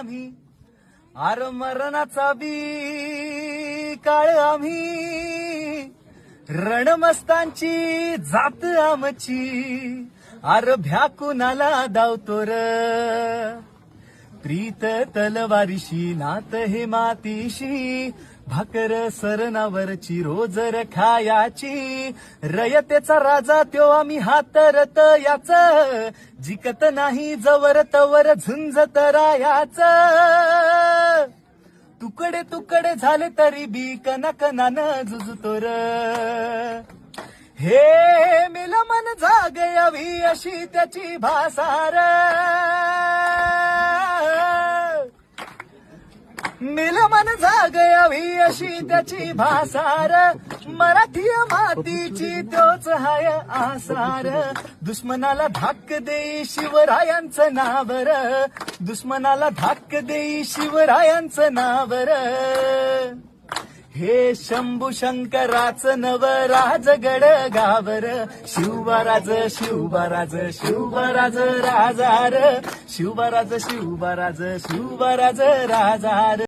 आम्ही आर मरणाचा बी काळ आम्ही रणमस्तांची जात आमची आर भ्याकुनाला दावतो र प्रीत तलवारीशी नात हे मातीशी भाकर सरणावरची रोजर खायाची रयतेचा राजा त्यो आम्ही हातरत याच जिकत नाही जवर तवर झुंजत रायाच तुकडे तुकडे झाले तरी बी कनकनानं झुजतो र हे मिल मन जागयावी अशी त्याची भासार मिल मन जागयावी अशी त्याची भासार मराठी मातीची तोच हाय आसार दुश्मनाला धाक देई शिवरायांचं नावर दुश्मनाला धाक देई शिवरायांचं नावर हे शंभू शंकराचं नवराजगड गावर शिवराज शिवराज शिवराज राजार शिवराज शिवराज शिवराज राजार